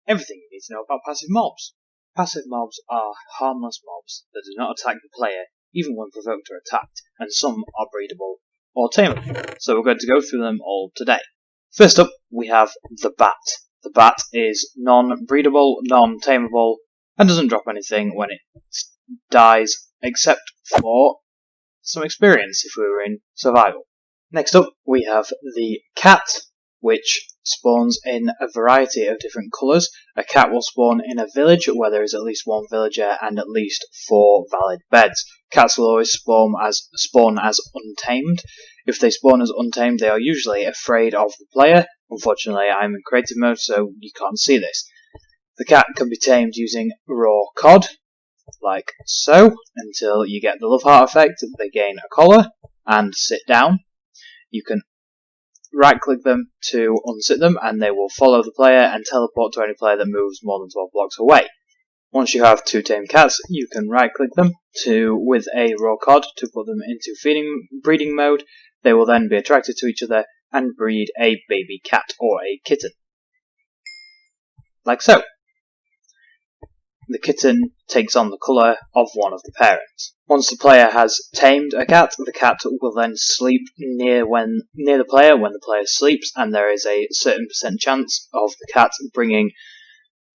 Everything you need to know about passive mobs. Passive mobs are harmless mobs that do not attack the player, even when provoked or attacked, and some are breedable or tameable. So we're going to go through them all today. First up, we have the Bat. The Bat is non-breedable, non-tameable, and doesn't drop anything when it dies, except for some experience if we were in survival. Next up, we have the Cat, which spawns in a variety of different colours. A cat will spawn in a village where there is at least one villager and at least 4 valid beds. Cats will always spawn as untamed. If they spawn as untamed, they are usually afraid of the player. Unfortunately, I'm in creative mode, so you can't see this. The cat can be tamed using raw cod, like so, until you get the love heart effect. They gain a collar and sit down. You can right click them to unsit them, and they will follow the player and teleport to any player that moves more than 12 blocks away. Once you have 2 tamed cats, you can right click them with a raw cod to put them into breeding mode. They will then be attracted to each other and breed a baby cat or a kitten. Like so. The kitten takes on the colour of one of the parents. Once the player has tamed a cat, the cat will then sleep near the player when the player sleeps, and there is a certain % chance of the cat bringing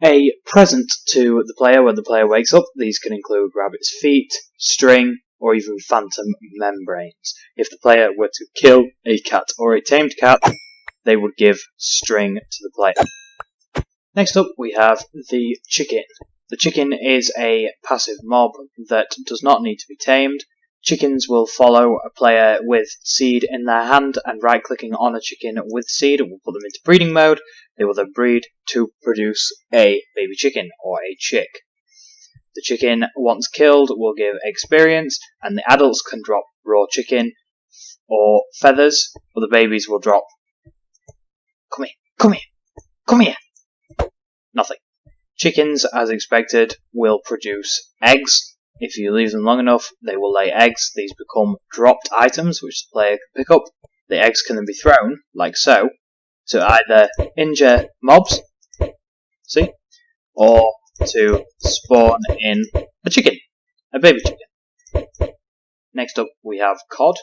a present to the player when the player wakes up. These can include rabbit's feet, string, or even phantom membranes. If the player were to kill a cat or a tamed cat, they would give string to the player. Next up, we have the chicken. The chicken is a passive mob that does not need to be tamed. Chickens will follow a player with seed in their hand, and right-clicking on a chicken with seed will put them into breeding mode. They will then breed to produce a baby chicken or a chick. The chicken, once killed, will give experience, and the adults can drop raw chicken or feathers, but the babies will drop come here, nothing. Chickens, as expected, will produce eggs. If you leave them long enough, they will lay eggs. These become dropped items, which the player can pick up. The eggs can then be thrown, like so, to either injure mobs, see, or to spawn in a chicken, a baby chicken. Next up, we have cod.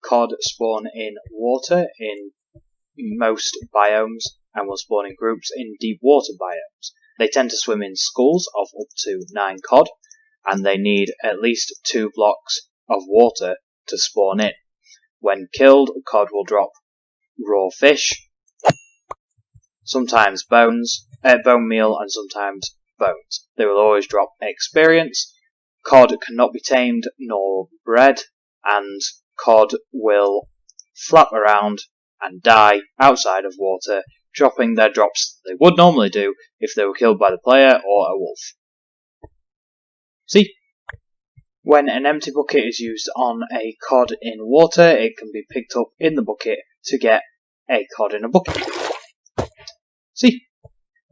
Cod spawn in water in most biomes and will spawn in groups in deep water biomes. They tend to swim in schools of up to 9 cod, and they need at least 2 blocks of water to spawn in. When killed, cod will drop raw fish, sometimes bone meal, and sometimes bones. They will always drop experience. Cod cannot be tamed nor bred, and cod will flap around and die outside of water, dropping their drops they would normally do if they were killed by the player or a wolf. See? When an empty bucket is used on a cod in water, it can be picked up in the bucket to get a cod in a bucket. See?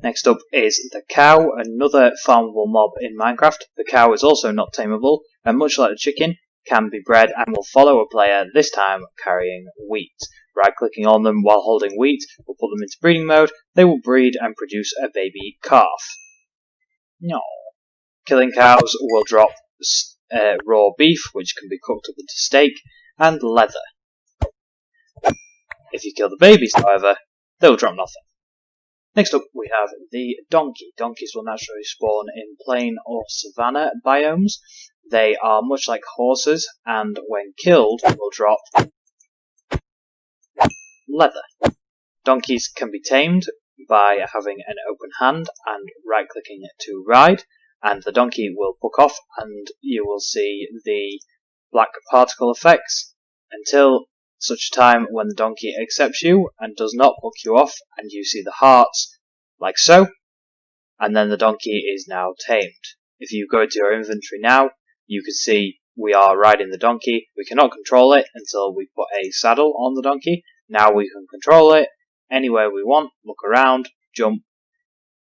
Next up is the cow, another farmable mob in Minecraft. The cow is also not tameable, and much like the chicken, can be bred and will follow a player, this time carrying wheat. Right-clicking on them while holding wheat will put them into breeding mode. They will breed and produce a baby calf. No. Killing cows will drop raw beef, which can be cooked up into steak, and leather. If you kill the babies, however, they will drop nothing. Next up, we have the donkey. Donkeys will naturally spawn in plain or savanna biomes. They are much like horses, and when killed, will drop leather. Donkeys can be tamed by having an open hand and right-clicking to ride, and the donkey will puck off, and you will see the black particle effects until such time when the donkey accepts you and does not puck you off, and you see the hearts, like so, and then the donkey is now tamed. If you go to your inventory now, you can see we are riding the donkey. We cannot control it until we put a saddle on the donkey. Now we can control it anywhere we want, look around, jump,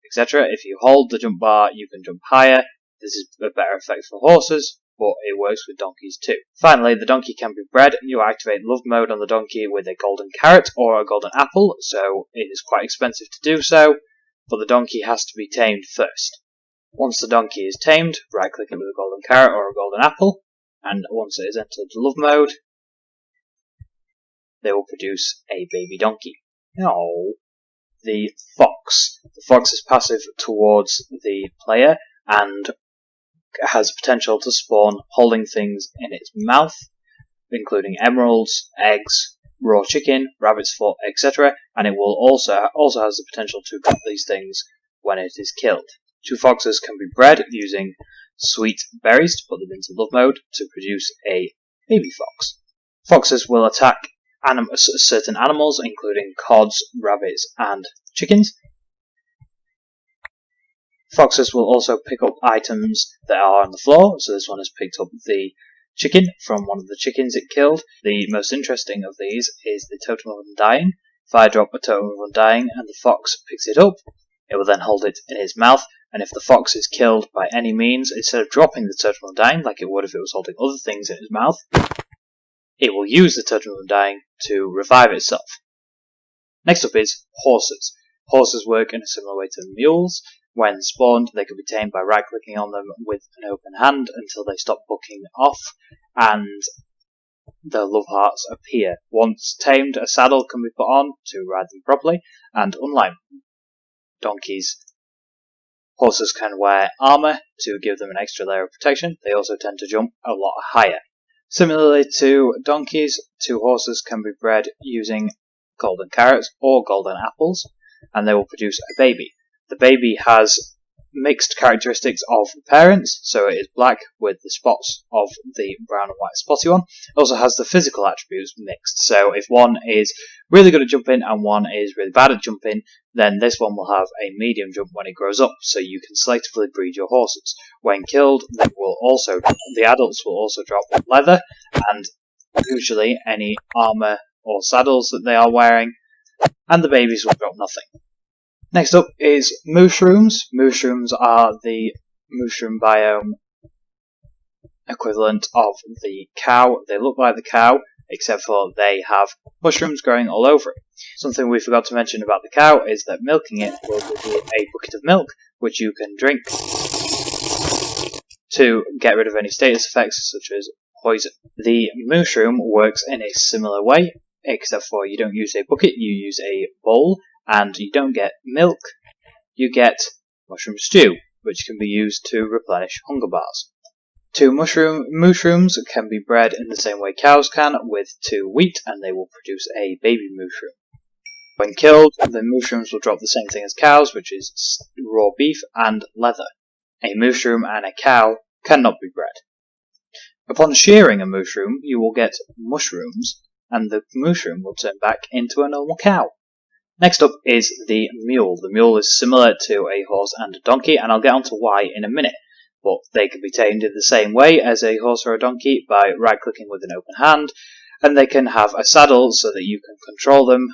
etc. If you hold the jump bar, you can jump higher. This is a better effect for horses, but it works with donkeys too. Finally, the donkey can be bred. You activate love mode on the donkey with a golden carrot or a golden apple, so it is quite expensive to do so. but the donkey has to be tamed first. Once the donkey is tamed, right-click it with a golden carrot or a golden apple, and once it is entered love mode, they will produce a baby donkey. Now, the fox. The fox is passive towards the player and has potential to spawn holding things in its mouth, including emeralds, eggs, raw chicken, rabbit's foot, etc. And it will also has the potential to drop these things when it is killed. Two foxes can be bred using sweet berries to put them into love mode to produce a baby fox. Foxes will attack certain animals, including cods, rabbits, and chickens. Foxes will also pick up items that are on the floor, so this one has picked up the chicken from one of the chickens it killed. The most interesting of these is the Totem of Undying. If I drop a Totem of Undying and the fox picks it up, it will then hold it in its mouth, and if the fox is killed by any means, instead of dropping the Totem of Undying like it would if it was holding other things in its mouth, it will use the Totem of Undying to revive itself. Next up is horses. Horses work in a similar way to mules. When spawned, they can be tamed by right-clicking on them with an open hand until they stop bucking off, and their love hearts appear. Once tamed, a saddle can be put on to ride them properly, and unlike donkeys, horses can wear armour to give them an extra layer of protection. They also tend to jump a lot higher. Similarly to donkeys, two horses can be bred using golden carrots or golden apples, and they will produce a baby. The baby has mixed characteristics of the parents, so it is black with the spots of the brown and white spotty one. It also has the physical attributes mixed, so if one is really good at jumping and one is really bad at jumping, then this one will have a medium jump when it grows up, so you can selectively breed your horses. When killed, the adults will also drop leather, and usually any armour or saddles that they are wearing, and the babies will drop nothing. Next up is mushrooms. Mushrooms are the mushroom biome equivalent of the cow. They look like the cow, except for they have mushrooms growing all over it. Something we forgot to mention about the cow is that milking it will give you a bucket of milk, which you can drink to get rid of any status effects such as poison. The mushroom works in a similar way, except for you don't use a bucket, you use a bowl, and you don't get milk, you get mushroom stew, which can be used to replenish hunger bars. Two mushrooms can be bred in the same way cows can, with two wheat, and they will produce a baby mushroom. When killed, the mushrooms will drop the same thing as cows, which is raw beef and leather. A mushroom and a cow cannot be bred. Upon shearing a mushroom, you will get mushrooms, and the mushroom will turn back into a normal cow. Next up is the mule. The mule is similar to a horse and a donkey, and I'll get onto why in a minute, but they can be tamed in the same way as a horse or a donkey by right-clicking with an open hand, and they can have a saddle so that you can control them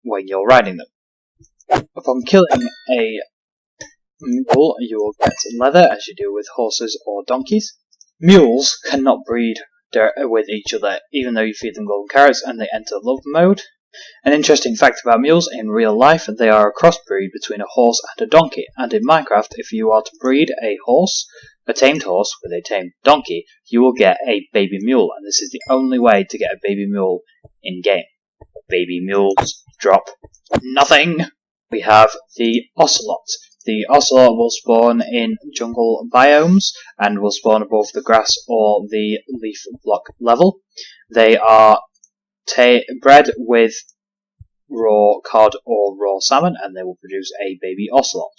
when you're riding them. Upon killing a mule, you will get leather, as you do with horses or donkeys. Mules cannot breed with each other, even though you feed them golden carrots and they enter love mode. An interesting fact about mules: in real life, they are a crossbreed between a horse and a donkey, and in Minecraft, if you are to breed a tamed horse with a tamed donkey, you will get a baby mule, and this is the only way to get a baby mule in-game. Baby mules drop nothing. We have the ocelot. The ocelot will spawn in jungle biomes, and will spawn above the grass or the leaf block level. They are bred with raw cod or raw salmon, and they will produce a baby ocelot.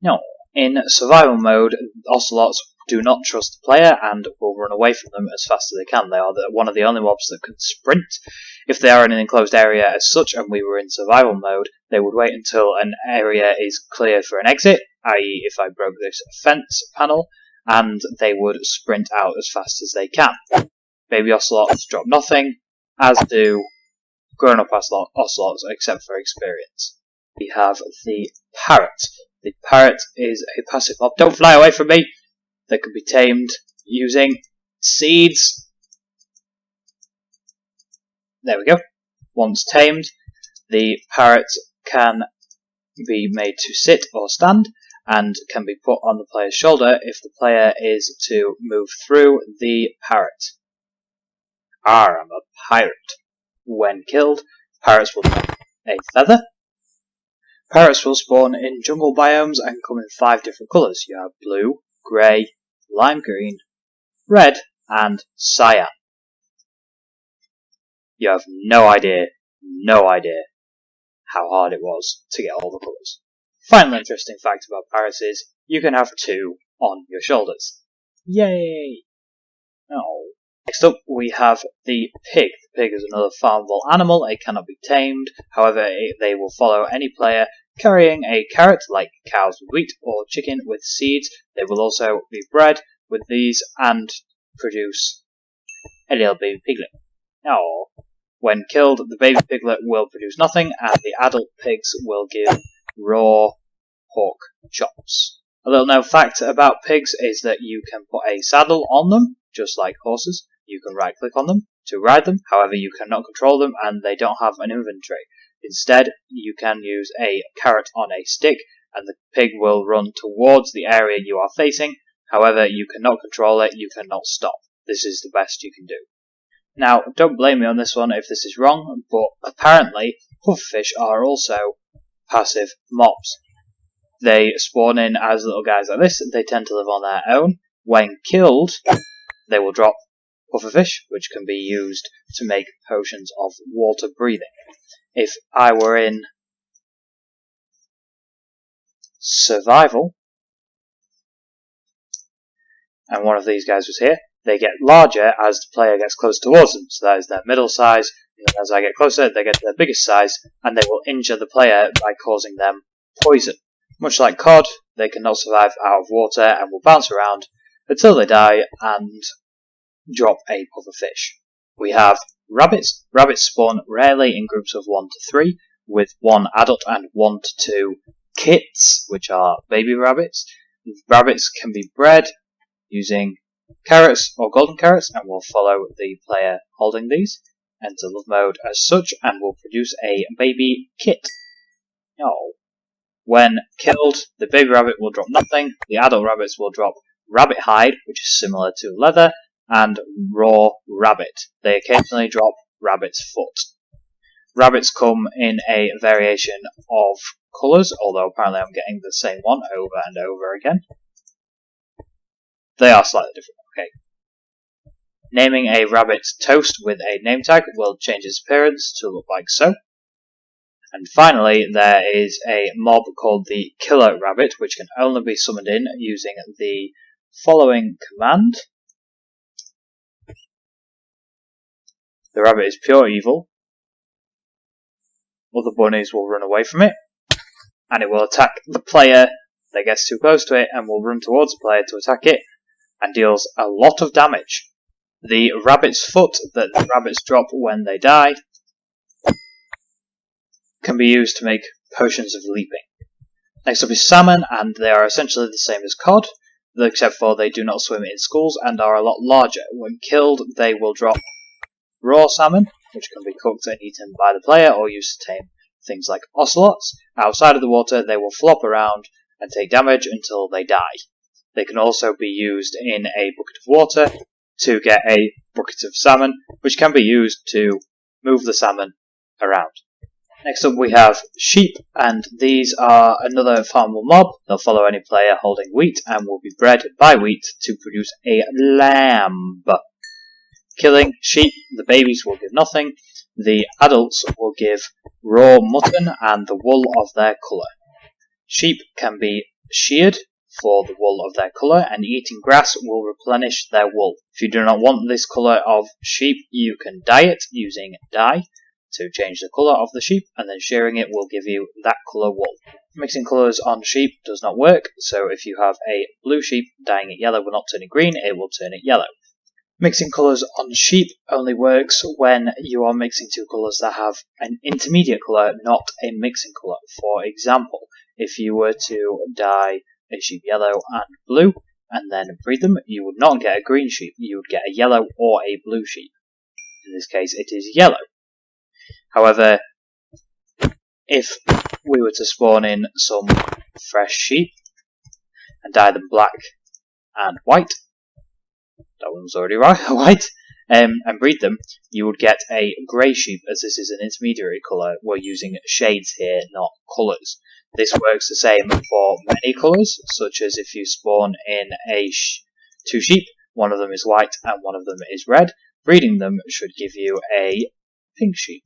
Now, in survival mode, ocelots do not trust the player and will run away from them as fast as they can. They are one of the only mobs that can sprint. If they are in an enclosed area as such and we were in survival mode, they would wait until an area is clear for an exit, i.e. if I broke this fence panel, and they would sprint out as fast as they can. Baby ocelots drop nothing, as do grown-up ocelots, except for experience. We have the parrot. The parrot is a passive mob. Don't fly away from me! That can be tamed using seeds. There we go. Once tamed, the parrot can be made to sit or stand, and can be put on the player's shoulder if the player is to move through the parrot. I'm a pirate. When killed, parrots will drop a feather. Parrots will spawn in jungle biomes and come in 5 different colours. You have blue, grey, lime green, red, and cyan. You have no idea how hard it was to get all the colours. Final interesting fact about parrots is you can have 2 on your shoulders. Yay! Oh. Next up we have the pig. The pig is another farmable animal. It cannot be tamed. However, they will follow any player carrying a carrot, like cows with wheat, or chicken with seeds. They will also be bred with these and produce a little baby piglet. Oh. When killed, the baby piglet will produce nothing, and the adult pigs will give raw pork chops. A little known fact about pigs is that you can put a saddle on them, just like horses. You can right click on them to ride them, however you cannot control them and they don't have an inventory. Instead, you can use a carrot on a stick and the pig will run towards the area you are facing. However, you cannot control it, you cannot stop. This is the best you can do. Now, don't blame me on this one if this is wrong, but apparently pufferfish are also passive mobs. They spawn in as little guys like this. They tend to live on their own. When killed, they will drop pufferfish, which can be used to make potions of water breathing. If I were in survival, and one of these guys was here, they get larger as the player gets close towards them. So that is their middle size, and as I get closer, they get to their biggest size, and they will injure the player by causing them poison. Much like cod, they cannot survive out of water and will bounce around until they die and drop a pufferfish. We have rabbits. Rabbits spawn rarely in groups of 1 to 3, with 1 adult and 1 to 2 kits, which are baby rabbits. Rabbits can be bred using carrots or golden carrots and will follow the player holding these. Enter love mode as such and will produce a baby kit. Oh. When killed, the baby rabbit will drop nothing. The adult rabbits will drop rabbit hide, which is similar to leather, and raw rabbit. They occasionally drop rabbit's foot. Rabbits come in a variation of colours, although apparently I'm getting the same one over and over again. They are slightly different. Okay. Naming a rabbit toast with a name tag will change its appearance to look like so. And finally, there is a mob called the Killer Rabbit, which can only be summoned in using the following command. The rabbit is pure evil. Other bunnies will run away from it, and it will attack the player that gets too close to it and will run towards the player to attack it, and deals a lot of damage. The rabbit's foot that the rabbits drop when they die can be used to make potions of leaping. Next up is salmon, and they are essentially the same as cod, except for they do not swim in schools and are a lot larger. When killed, they will drop raw salmon, which can be cooked and eaten by the player or used to tame things like ocelots. Outside of the water, they will flop around and take damage until they die. They can also be used in a bucket of water to get a bucket of salmon, which can be used to move the salmon around. Next up we have sheep, and these are another farmable mob. They'll follow any player holding wheat and will be bred by wheat to produce a lamb. Killing sheep, the babies will give nothing. The adults will give raw mutton and the wool of their colour. Sheep can be sheared for the wool of their colour, and eating grass will replenish their wool. If you do not want this colour of sheep, you can dye it using dye to change the colour of the sheep, and then shearing it will give you that colour wool. Mixing colours on sheep does not work, so if you have a blue sheep, dyeing it yellow will not turn it green, it will turn it yellow. Mixing colours on sheep only works when you are mixing 2 colours that have an intermediate colour, not a mixing colour. For example, if you were to dye a sheep yellow and blue, and then breed them, you would not get a green sheep, you would get a yellow or a blue sheep. In this case, it is yellow. However, if we were to spawn in some fresh sheep and dye them black and white, that one was already white, and breed them, you would get a grey sheep, as this is an intermediary colour. We're using shades here, not colours. This works the same for many colours, such as if you spawn in two sheep, one of them is white and one of them is red. Breeding them should give you a pink sheep.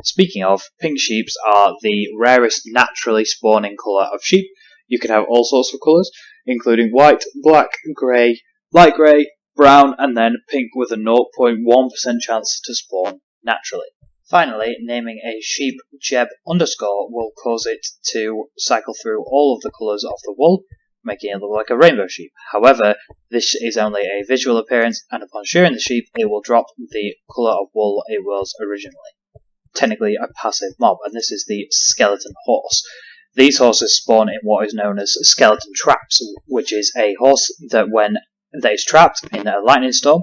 Speaking of, pink sheeps are the rarest naturally spawning colour of sheep. You can have all sorts of colours, including white, black, grey, light grey, brown, and then pink with a 0.1% chance to spawn naturally. Finally, naming a sheep Jeb underscore will cause it to cycle through all of the colours of the wool, making it look like a rainbow sheep. However, this is only a visual appearance, and upon shearing the sheep, it will drop the colour of wool it was originally. Technically a passive mob, and this is the skeleton horse. These horses spawn in what is known as skeleton traps, which is a horse that is trapped in a lightning storm,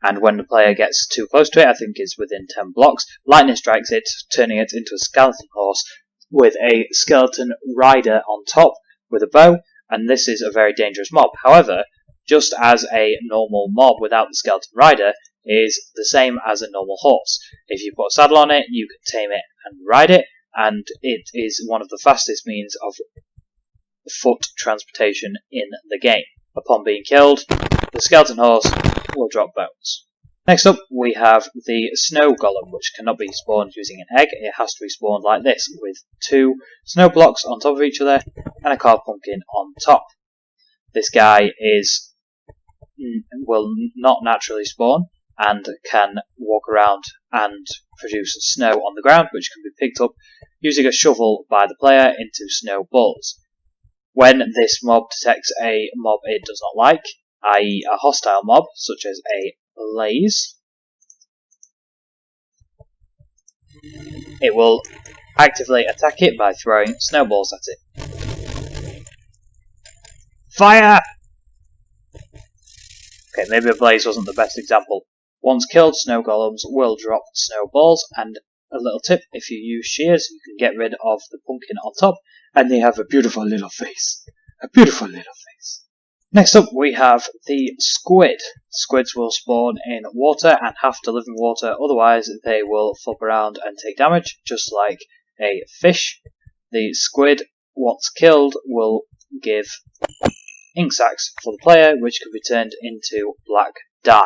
and when the player gets too close to it, I think it's within 10 blocks, lightning strikes it, turning it into a skeleton horse with a skeleton rider on top with a bow, and this is a very dangerous mob. However, just as a normal mob without the skeleton rider is the same as a normal horse. If you put a saddle on it, you can tame it and ride it, and it is one of the fastest means of foot transportation in the game. Upon being killed, the skeleton horse will drop bones. Next up, we have the snow golem, which cannot be spawned using an egg. It has to be spawned like this, with 2 snow blocks on top of each other and a carved pumpkin on top. This guy will not naturally spawn and can walk around and produce snow on the ground, which can be picked up using a shovel by the player into snow balls. When this mob detects a mob it does not like, i.e. a hostile mob, such as a blaze, it will actively attack it by throwing snowballs at it. Fire! Okay, maybe a blaze wasn't the best example. Once killed, snow golems will drop snowballs, and a little tip, if you use shears, you can get rid of the pumpkin on top, and they have a beautiful little face. A beautiful little face. Next up, we have the squid. Squids will spawn in water and have to live in water, otherwise they will flop around and take damage, just like a fish. The squid, once killed, will give ink sacs for the player, which can be turned into black dye.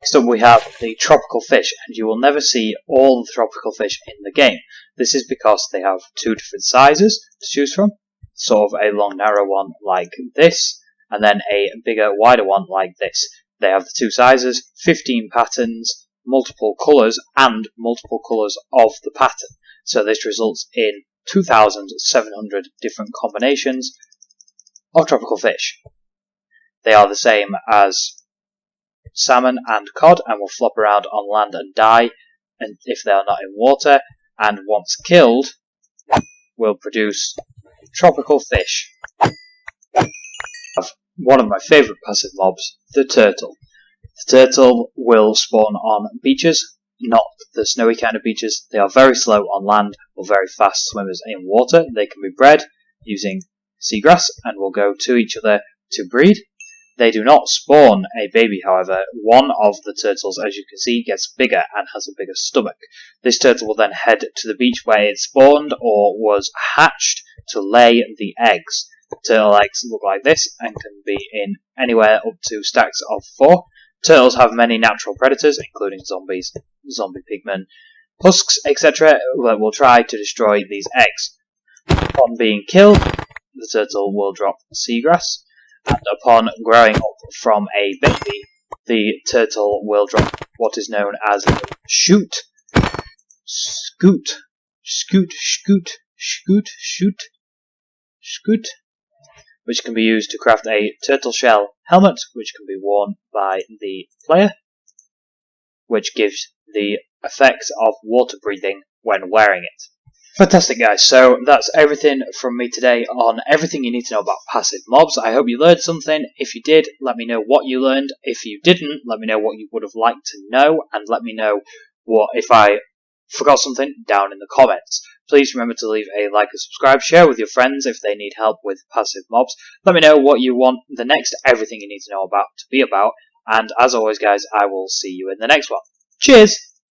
Next up we have the tropical fish, and you will never see all the tropical fish in the game. This is because they have 2 different sizes to choose from, sort of a long narrow one like this, and then a bigger wider one like this. They have the 2 sizes, 15 patterns, multiple colours, and multiple colours of the pattern. So this results in 2,700 different combinations of tropical fish. They are the same as salmon and cod, and will flop around on land and die, and if they are not in water, and once killed will produce tropical fish. One of my favourite passive mobs, the turtle. The turtle will spawn on beaches, not the snowy kind of beaches. They are very slow on land, or very fast swimmers in water. They can be bred using seagrass and will go to each other to breed. They do not spawn a baby, however. One of the turtles, as you can see, gets bigger and has a bigger stomach. This turtle will then head to the beach where it spawned or was hatched to lay the eggs. Turtle eggs look like this and can be in anywhere up to stacks of 4. Turtles have many natural predators, including zombies, zombie pigmen, husks, etc., that will try to destroy these eggs. Upon being killed, the turtle will drop seagrass, and upon growing up from a baby, the turtle will drop what is known as shoot, which can be used to craft a turtle shell helmet, which can be worn by the player, which gives the effect of water breathing when wearing it. Fantastic, guys. So that's everything from me today on everything you need to know about passive mobs. I hope you learned something. If you did, let me know what you learned. If you didn't, let me know what you would have liked to know, and let me know what if I forgot something, down in the comments. Please remember to leave a like and subscribe, share with your friends if they need help with passive mobs. Let me know what you want the next everything you need to know about to be about, and as always guys, I will see you in the next one. Cheers!